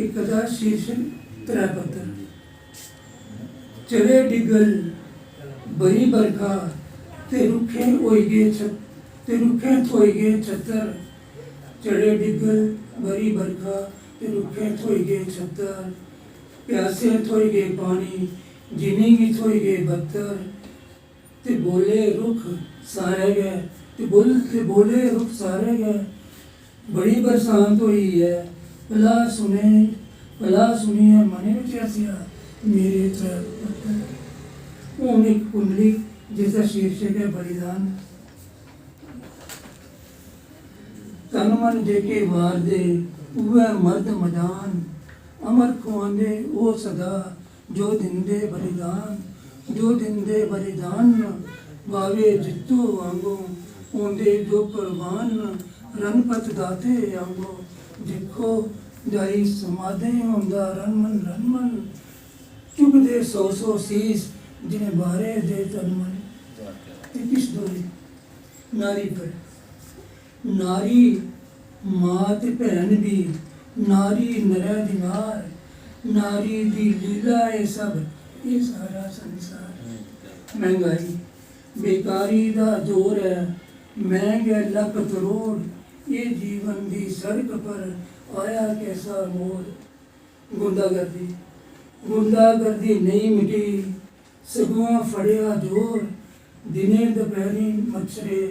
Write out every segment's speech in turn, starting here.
एक दा शीर्षक त्रै पत्तर। चले डिगल बरी बरखा ते रुखे होई गए ते रुखे थोई गए छत्तर। चढ़े डिगल बरी बरखा ते रुखे थोई गए छत्तर। प्यासे थोई गए पानी जिंदगी थोई गए बत्तर। ते बोले रुख सारे गए ते बोले रुख सारे गए। बड़ी बरसात हुई है भला सुनी है मने विच हसिया मेरे त्रै पत्तर। हूँ एक कुंडली जिसका शीर्षक है बलिदान। तन मन जेके वार दे उवै मर्द मैदान। अमर खुआंदे ओ सदा जो दिंदे बलिदान। वावे जित्तू वांगो ओंदे जो कुर्बान। रणपत दाते आंगो देखो जाई समाधे होंदा रन मन। चुकदे सौ शीस जिन्हें बारे दे तन मन। किस दोई नारी पर नारी मां ते भैन भी नारी नरै दी नार। नारी दी लीला है सब ये सारा संसार। महंगाई बेकारी दा जोर है महंगे लख करोड़। ये जीवन दी सड़क पर आया कैसा मोड़। गुंडागर्दी नहीं मिटी सगुआ फड़िया जोर। दिने दोपहरी मच्छरे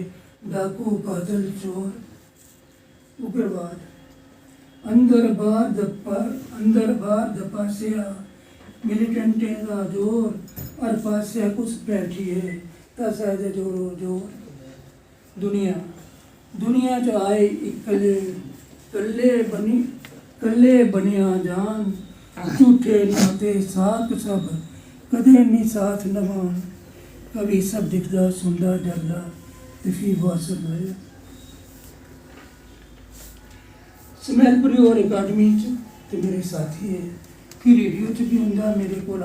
डाकू कातल चोर। उग्रवाद अंदर बाहर दपासिया मिलिटेंटे दा जोर। हर पासिया कुछ बैठिए तस है दे जोरो जोर। दुनिया च आए कल्ले बनिया जान। झूठे नाते साथ सब कदे नहीं साथ नभान। कभी सब दिखदा सुनदा डरदा ते फिर वासर आया। समैलपुरी और अकाडमी च ते मेरे साथी है कि रेडियो च भी हुंदा मेरे कोल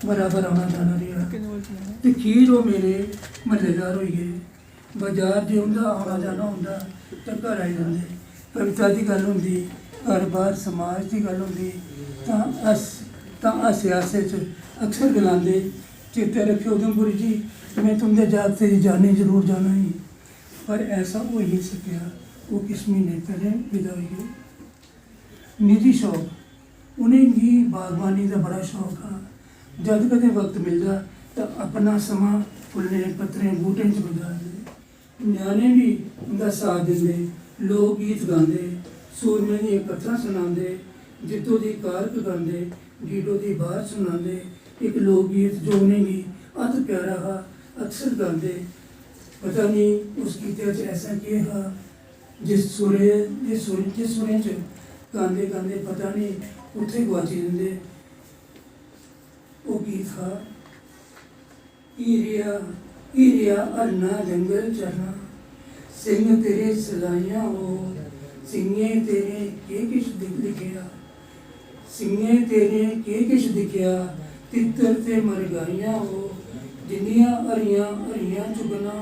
बराबर आना जाना रहा। ते खीर वो मेरे म्हल्लेदार होई गए। बाजार जे हुंदा आना जाना हुंदा ते घर आई जांदे। कविता की गल हुंदी घर बार समाज की गल हुंदी तां हासे हासे च अक्सर गलांदे चेते रखियो उधमपुरी जी मैं तुंदे जागते दी जाने जरूर जाना ही। पर ऐसा हो ही नहीं सकिया। वो किस महीने पहले विदा होई गए। निजी शौक उन्हें भी बागबानी का बड़ा शौक हा। जद कदे वक्त मिलता तो अपना समा फुल्लें पत्तरें बूटें च गुजारदे। न्याणे भी उनका साथ देंदे लोक गीत गांदे सूरमे दी कथा सुनांदे जित्तो दी कारक गांदे गीडो दी बार सुनांदे। एक लोक गीत जो उन्हें भी अत प्यारा हा अक्सर गांदे। पता नहीं उस गीते च ऐसा क्या हा जिस सुरे च गांदे गांदे पता नहीं उत्थे गुआची जंदे। वो गीत था ईरिया हरना जंगल चरना सिंह तेरे सलाइयां हो। सिंहे तेरे के किश लिखिया सिंहे तेरे के किश दिखिया। तितर ते मर गाइयां हो। जिन्नियां हरियां चुगना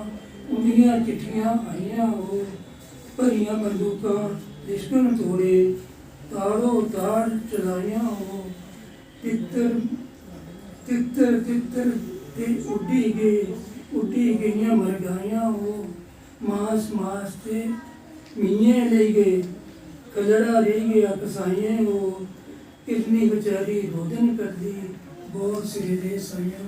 उन्नियां चिट्ठियां आइयां हो। भरियां बंदूकां लिश्कन तोड़े ताड़ो ताड़ चलाइयां हो। तितर ते उड्डी गईयां मर गाइयां हो। मास ते मीए ले गए कलड़ा रह गया कसाइयां हो। कितनी बेचारी रोदन कर दी बहुत सिरे दे साइयां।